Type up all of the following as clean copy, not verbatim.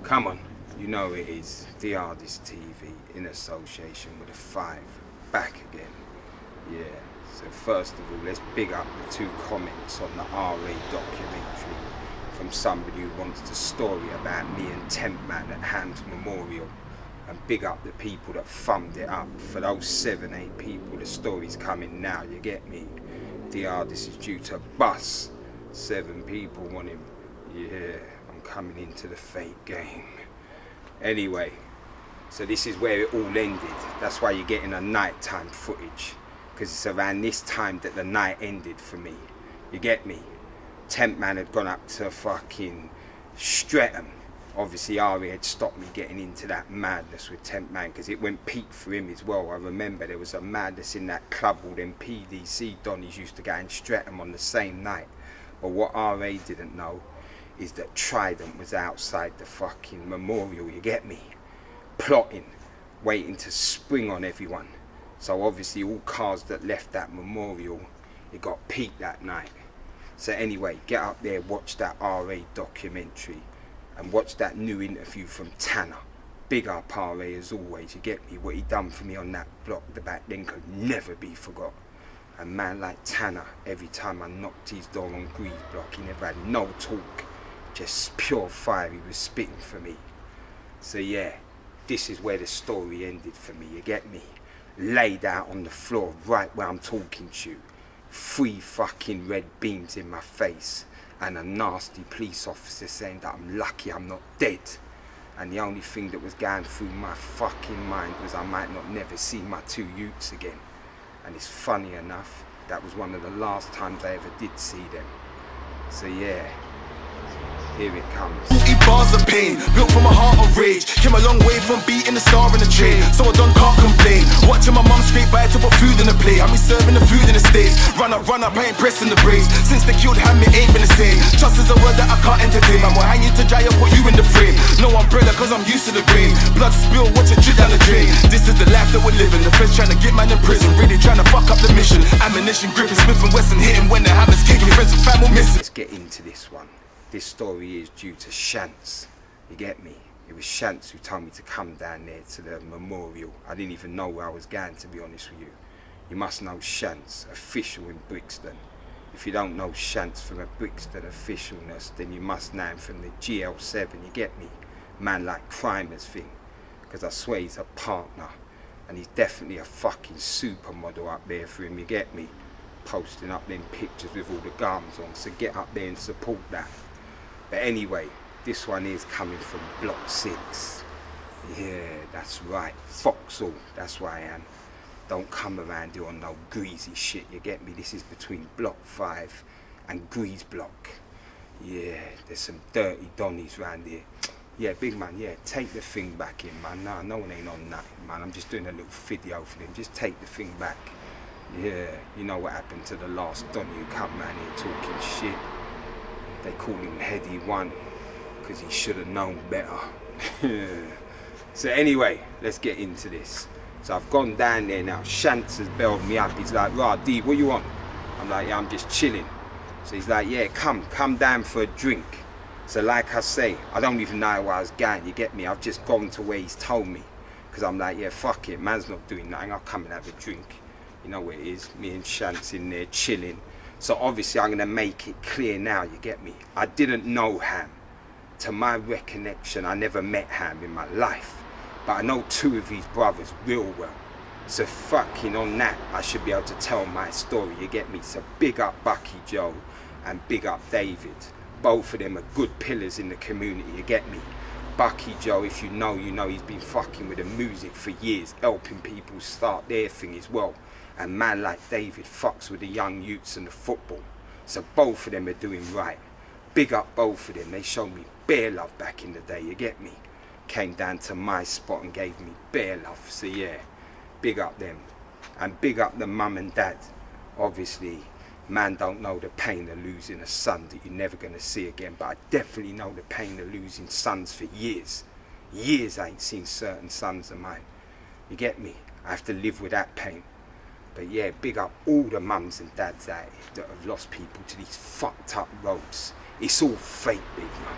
Come on, you know it is DARDEST TV in association with the 5 back again. Yeah, so first of all, let's big up the 2 comments on the RA documentary from somebody who wants the story about me and Tent Man at Ham's Memorial, and big up the people that thumbed it up. For those 7-8 people, the story's coming now, you get me? DARDEST is due to bust. 7 people want him. Yeah, I'm coming into the fake game. Anyway, so this is where it all ended. That's why you're getting a nighttime footage, because it's around this time that the night ended for me. You get me? Tent Man had gone up to fucking Streatham. Obviously Ari had stopped me getting into that madness with Tent Man, because it went peak for him as well. I remember there was a madness in that club, all them PDC Donnies used to go in Streatham on the same night. But what RA didn't know is that Trident was outside the fucking memorial, you get me? Plotting, waiting to spring on everyone. So obviously all cars that left that memorial, it got peaked that night. So anyway, get up there, watch that RA documentary, and watch that new interview from Tanner. Big up RA as always, you get me? What he done for me on that block, the back then, could never be forgot. A man like Tanner, every time I knocked his door on Grease block, he never had no talk, just pure fire he was spitting for me. So yeah, this is where the story ended for me, you get me? Laid out on the floor, right where I'm talking to you. 3 fucking red beams in my face, and a nasty police officer saying that I'm lucky I'm not dead. And the only thing that was going through my fucking mind was I might not never see my 2 youths again. And it's funny enough, that was one of the last times I ever did see them. So yeah, here it comes. 40 bars of pain, built from a heart of rage. Came a long way from beating the star in the train, so I can't complain. Watching my mum scrape by to put food in the plate. I mean serving the food in the States. Run up, I ain't pressing the brakes. Since they killed Ham, it ain't been the same. Trust is a word that I can't entertain. Man, we'll hang you to dry, I'll put you in the frame. No umbrella, cause I'm used to the rain. Blood spill, watch it drip down the drain. This is the life that we're living. The feds trying to get man in prison, really trying to fuck up the mission. Ammunition gripping, Smith and Wesson hitting when the hammer's kicking. Friends and family missing. Let's get into this one. This story is due to Shantz, you get me? It was Shantz who told me to come down there to the memorial. I didn't even know where I was going, to be honest with you. You must know Shantz, official in Brixton. If you don't know Shantz from a Brixton officialness, then you must know him from the GL7, you get me? Man like Crimer's thing, because I swear he's a partner, and he's definitely a fucking supermodel up there for him, you get me? Posting up them pictures with all the garments on, so get up there and support that. But anyway, this one is coming from Block 6. Yeah, that's right, Foxhall, that's where I am. Don't come around here on no greasy shit, you get me? This is between Block 5 and Grease Block. Yeah, there's some dirty Donnies round here. Yeah, big man, yeah, take the thing back in, man. Nah, no one ain't on nothing, man. I'm just doing a little video for them. Just take the thing back. Yeah, you know what happened to the last Donny who come round here talking shit. They call him Heady One, because he should have known better. So anyway, let's get into this. So I've gone down there now. Shantz has bailed me up. He's like, "Rah, D, what you want?" I'm like, "Yeah, I'm just chilling." So he's like, "Yeah, come down for a drink." So like I say, I don't even know where I was going, you get me? I've just gone to where he's told me. Because I'm like, yeah, fuck it, man's not doing nothing. I'll come and have a drink. You know where it is, me and Shantz in there chilling. So obviously I'm gonna make it clear now, you get me? I didn't know Ham. To my recollection, I never met Ham in my life. But I know 2 of his brothers real well. So fucking on that, I should be able to tell my story, you get me? So big up Bucky Joe and big up David. Both of them are good pillars in the community, you get me? Bucky Joe, if you know, he's been fucking with the music for years, helping people start their thing as well. And man like David fucks with the young youths and the football. So both of them are doing right. Big up both of them. They showed me bare love back in the day, you get me? Came down to my spot and gave me bare love. So yeah, big up them. And big up the mum and dad. Obviously, man don't know the pain of losing a son that you're never gonna see again. But I definitely know the pain of losing sons for years. Years I ain't seen certain sons of mine. You get me? I have to live with that pain. But yeah, big up all the mums and dads out here that have lost people to these fucked up roads. It's all fake, big man.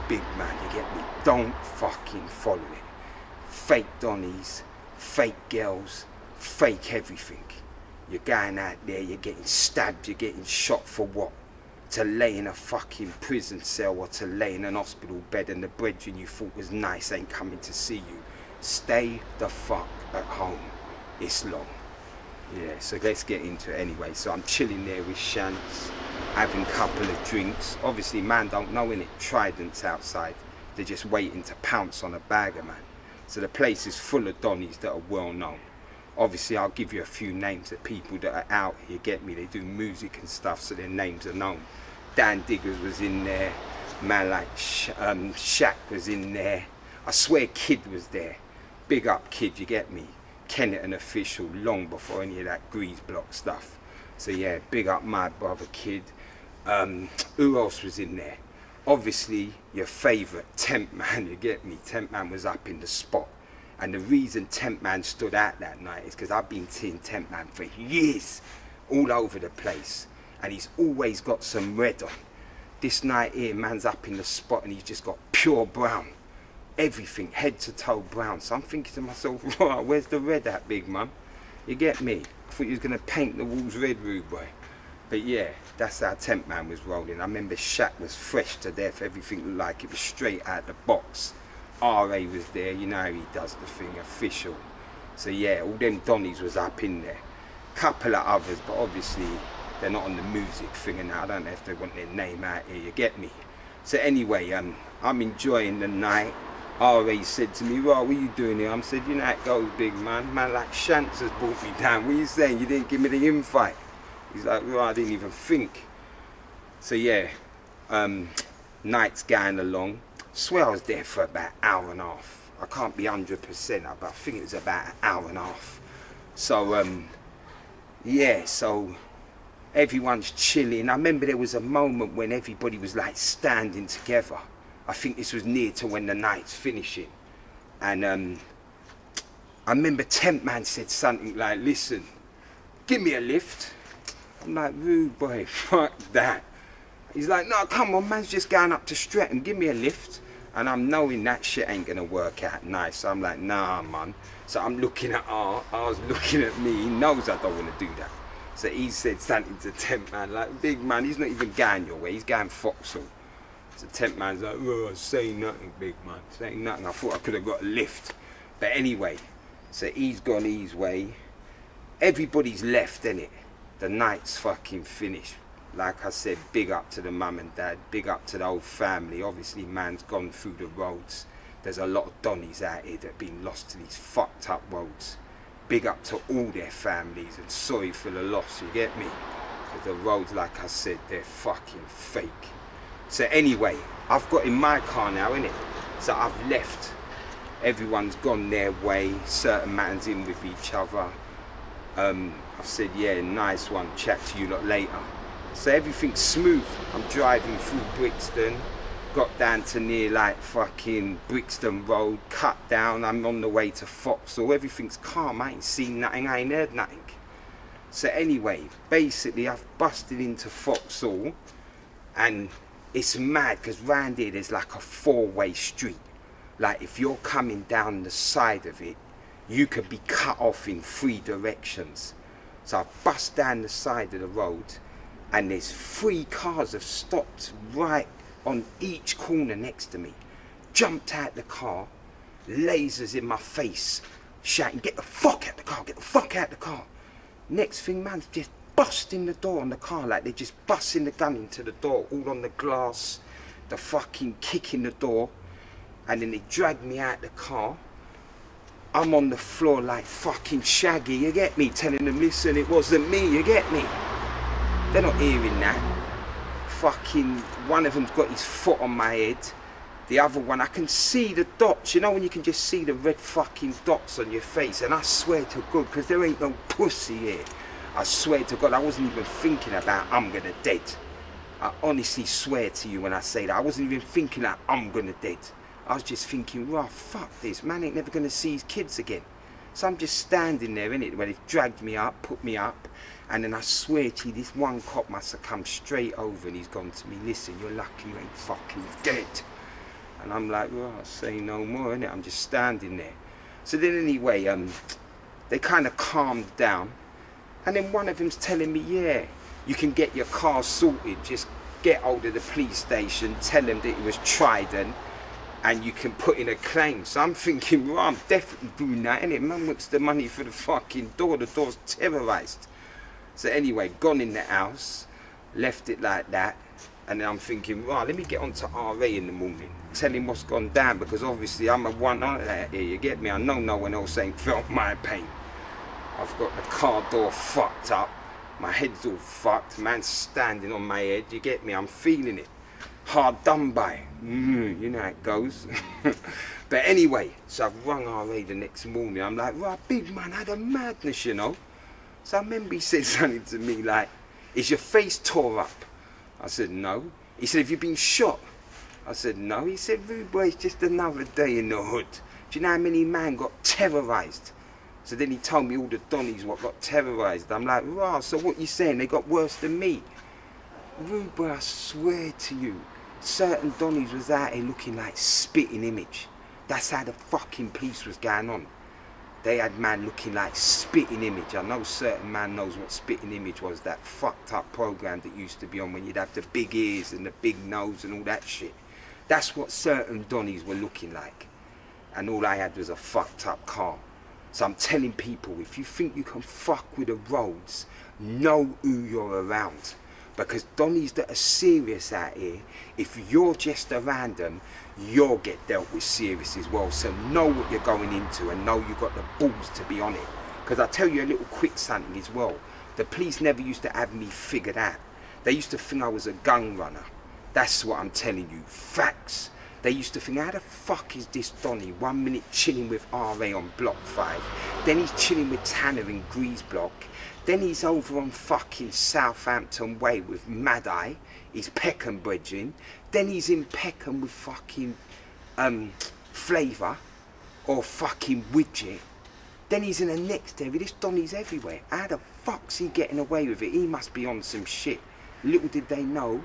big man, you get me? Don't fucking follow it. Fake Donnies, fake girls, fake everything. You're going out there, you're getting stabbed, you're getting shot for what? To lay in a fucking prison cell or to lay in an hospital bed and the brethren you thought was nice ain't coming to see you. Stay the fuck at home. It's long. Yeah, so let's get into it anyway. So I'm chilling there with Shants, having a couple of drinks. Obviously, man don't know innit, Trident's outside. They're just waiting to pounce on a bagger, man. So the place is full of Donnies that are well known. Obviously, I'll give you a few names of people that are out here, get me? They do music and stuff, so their names are known. Dan Diggers was in there, man like Shaq was in there. I swear Kid was there. Big up Kid, you get me? Kennett, an official, long before any of that Grease Block stuff. So yeah, big up my brother Kid. Who else was in there? Obviously, your favourite, Temp Man, you get me? Temp Man was up in the spot. And the reason Temp Man stood out that night is because I've been seeing Temp Man for years, all over the place. And he's always got some red on. This night here, man's up in the spot and he's just got pure brown. Everything, head to toe brown. So I'm thinking to myself, right, where's the red at, big man? You get me? I thought you was going to paint the walls red, rude boy. But yeah, that's how Temp Man was rolling. I remember Shaq was fresh to death. Everything looked like it was straight out the box. RA was there, you know how he does the thing, official. So yeah, all them Donnies was up in there. Couple of others, but obviously they're not on the music thing and I don't know if they want their name out here, you get me? So anyway, I'm enjoying the night. RA said to me, "Right, what are you doing here?" I said, "You know how it goes, big man. Man like Shants has brought me down. What are you saying? You didn't give me the invite." He's like, "Right, I didn't even think." So yeah, night's going along. Swear I was there for about an hour and a half. I can't be 100%, but I think it was about an hour and a half. So yeah, so everyone's chilling. I remember there was a moment when everybody was like standing together. I think this was near to when the night's finishing. And I remember Temp Man said something like, "Listen, give me a lift." I'm like, "Rude boy, fuck that." He's like, "No, come on, man's just going up to Stretton, give me a lift." And I'm knowing that shit ain't gonna work out nice. So I'm like, "Nah, man." So I'm looking at R's looking at me. He knows I don't want to do that. So he said something to Temp Man, like, "Big man, he's not even going your way, he's going Foxhall." So Temp Man's like, "Oh, say nothing, big man, say nothing." I thought I could have got a lift. But anyway, so he's gone his way. Everybody's left, innit? The night's fucking finished. Like I said, big up to the mum and dad, big up to the whole family. Obviously, man's gone through the roads. There's a lot of Donnies out here that have been lost to these fucked up roads. Big up to all their families and sorry for the loss, you get me? Because the roads, like I said, they're fucking fake. So anyway, I've got in my car now, innit? So I've left. Everyone's gone their way. Certain man's in with each other. I've said, "Yeah, nice one. Chat to you lot later." So everything's smooth. I'm driving through Brixton. Got down to near like fucking Brixton Road. Cut down. I'm on the way to Foxhall. Everything's calm. I ain't seen nothing. I ain't heard nothing. So anyway, basically I've busted into Foxhall. And it's mad because round here there's like a four-way street. Like if you're coming down the side of it, you could be cut off in 3 directions. So I've bust down the side of the road and there's 3 cars have stopped right on each corner next to me. Jumped out the car, lasers in my face, shouting, "Get the fuck out the car, get the fuck out the car." Next thing, man's just busting the door on the car, like they're just busting the gun into the door, all on the glass, the fucking kicking the door, and then they dragged me out the car. I'm on the floor like fucking Shaggy, you get me? Telling them, "Listen, it wasn't me," you get me? They're not hearing that. Fucking, one of them's got his foot on my head. The other one, I can see the dots, you know when you can just see the red fucking dots on your face, and I swear to God, because there ain't no pussy here, I swear to God, I wasn't even thinking about I'm gonna dead. I honestly swear to you when I say that, I wasn't even thinking that I'm gonna dead. I was just thinking, "Right, fuck this, man ain't never gonna see his kids again." So I'm just standing there, innit, where they've dragged me up, put me up, and then I swear to you, this one cop must have come straight over and he's gone to me, "Listen, you're lucky you ain't fucking dead." And I'm like, well, I'll say no more, innit? I'm just standing there. So then anyway, they kind of calmed down. And then one of them's telling me, yeah, you can get your car sorted. Just get hold of the police station, tell them that it was Trident, and you can put in a claim. So I'm thinking, well, I'm definitely doing that, innit? Man wants the money for the fucking door. The door's terrorised. So anyway, gone in the house, left it like that. And then I'm thinking, right, let me get on to RA in the morning, tell him what's gone down, because obviously I'm a one out here, you get me? I know no one else ain't felt my pain. I've got the car door fucked up, my head's all fucked, man's standing on my head, you get me? I'm feeling it. Hard done by. You know how it goes. But anyway, so I've rung RA the next morning. I'm like, right, big man, I had a madness, you know? So I remember he said something to me like, is your face tore up? I said, no. He said, have you been shot? I said, no. He said, rude boy, it's just another day in the hood. Do you know how many men got terrorised? So then he told me all the Donnies what got terrorised. I'm like, rah, so what you saying? They got worse than me? Rude boy, I swear to you, certain Donnies was out here looking like spitting image. That's how the fucking police was going on. They had man looking like spitting image. I know certain man knows what spitting image was, that fucked up program that used to be on when you'd have the big ears and the big nose and all that shit. That's what certain Donnies were looking like. And all I had was a fucked up car. So I'm telling people, if you think you can fuck with the roads, know who you're around. Because Donnies that are serious out here, if you're just around them, you'll get dealt with serious as well. So know what you're going into and know you've got the balls to be on it. Because I'll tell you a little quick something as well. The police never used to have me figured out. They used to think I was a gun runner. That's what I'm telling you. Facts. They used to think, how the fuck is this Donny 1 minute chilling with RA on block 5, then he's chilling with Tanner in Grease block, then he's over on fucking Southampton Way with Mad Eye, he's Peckham bridging, then he's in Peckham with fucking Flavour or fucking Widget, then he's in the next area. This Donny's everywhere. How the fuck's he getting away with it? He must be on some shit. Little did they know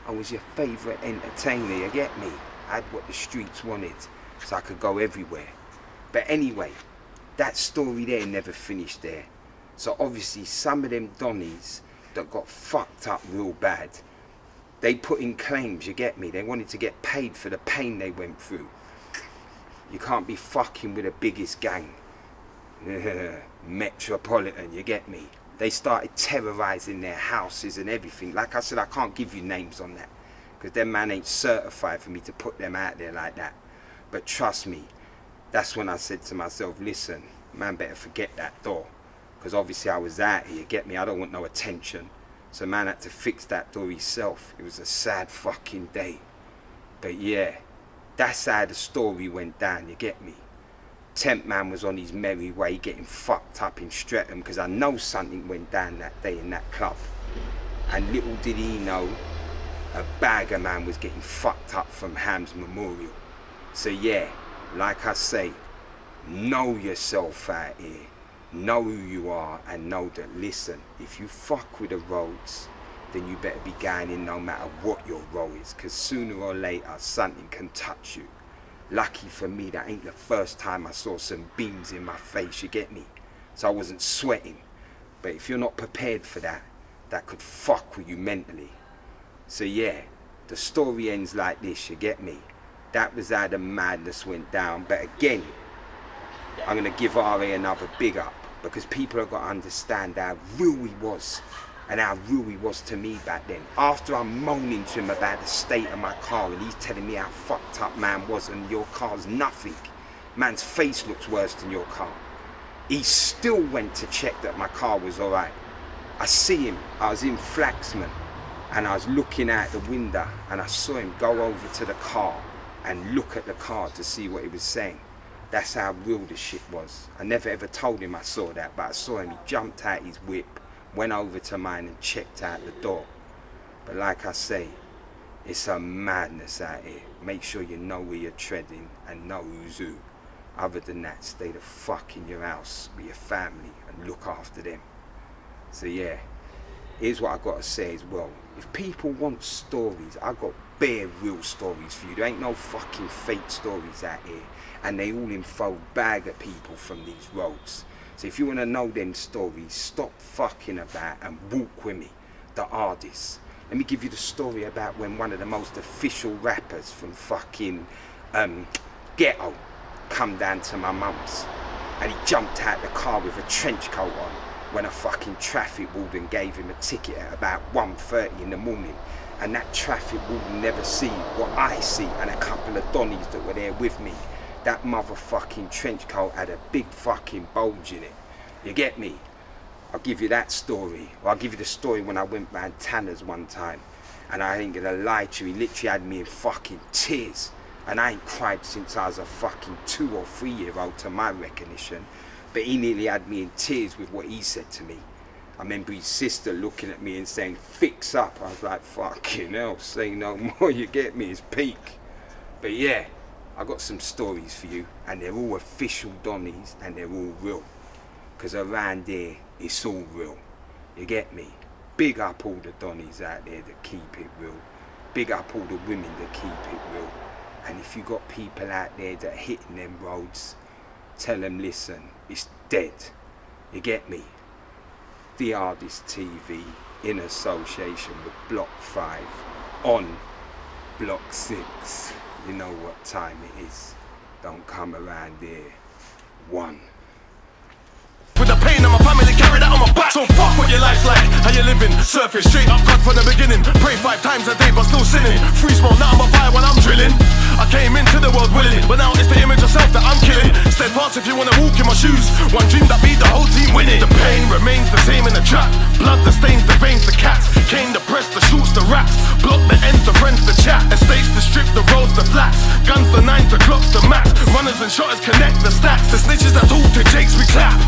I was your favourite entertainer, you get me? I had what the streets wanted, so I could go everywhere. But anyway, that story there never finished there. So obviously some of them Donnies that got fucked up real bad, they put in claims, you get me? They wanted to get paid for the pain they went through. You can't be fucking with the biggest gang. Metropolitan, you get me? They started terrorising their houses and everything. Like I said, I can't give you names on that, because them man ain't certified for me to put them out there like that. But trust me, that's when I said to myself, listen, man better forget that door. Because obviously I was out here, get me? I don't want no attention. So man had to fix that door himself. It was a sad fucking day. But yeah, that's how the story went down, you get me? Temp man was on his merry way getting fucked up in Streatham, because I know something went down that day in that club. And little did he know, a bagger man was getting fucked up from Ham's Memorial. So yeah, like I say, know yourself out here, know who you are, and know that, listen, if you fuck with the roads, then you better be going in no matter what your role is, because sooner or later something can touch you. Lucky for me, that ain't the first time I saw some beams in my face, you get me? So I wasn't sweating. But if you're not prepared for that, that could fuck with you mentally. So yeah, the story ends like this, you get me? That was how the madness went down. But again, I'm going to give RA another big up, because people have got to understand how real he was and how real he was to me back then. After I'm moaning to him about the state of my car and he's telling me how fucked up man was and your car's nothing, man's face looks worse than your car, he still went to check that my car was alright. I see him, I was in Flaxman, and I was looking out the window and I saw him go over to the car and look at the car to see what he was saying. That's how real the shit was. I never ever told him I saw that, but I saw him. He jumped out his whip, went over to mine and checked out the door. But like I say, it's a madness out here. Make sure you know where you're treading and know who's who. Other than that, stay the fuck in your house with your family and look after them. So yeah, here's what I got to say as well. If people want stories, I got bare real stories for you. There ain't no fucking fake stories out here. And they all info bag of people from these roads. So if you want to know them stories, stop fucking about and walk with me. The DARDEST. Let me give you the story about when one of the most official rappers from fucking ghetto come down to my mum's. And he jumped out the car with a trench coat on when a fucking traffic warden gave him a ticket at about 1:30 in the morning. And that traffic warden never see what I see, and a couple of donnies that were there with me. That motherfucking trench coat had a big fucking bulge in it. You get me? I'll give you that story. Or I'll give you the story when I went round Tanner's one time. And I ain't gonna lie to you, he literally had me in fucking tears. And I ain't cried since I was a fucking 2 or 3 year old to my recognition. But he nearly had me in tears with what he said to me. I remember his sister looking at me and saying, "Fix up." I was like, fucking hell, say no more, you get me, it's peak. But yeah, I got some stories for you, and they're all official donnies, and they're all real. Because around there, it's all real. You get me? Big up all the donnies out there that keep it real. Big up all the women that keep it real. And if you got people out there that are hitting them roads, tell them, listen, it's dead. You get me? The DARDEST TV in association with Block 5 on Block 6. You know what time it is. Don't come around here. 1. With the pain of my family, carry that on my back. So fuck what your life's like, how you living. Surface straight up cut from the beginning. Pray 5 times a day but still sinning. Free smoke, now I'm a fire when I'm drilling. I came into the world willing, but now it's the image of self that I'm killing. Steadfast if you wanna walk in my shoes. One dream that beat the whole team winning. The pain remains the same in the trap. Blood that stains the veins, the cats. Cane the press, the shoots, the raps. Block the ends, the friends, the chat. Estates, the strip, the roads, the flats. Guns, the nines, the clocks, the max. Runners and shotters connect the stacks. The snitches that talk to Jakes, we clap.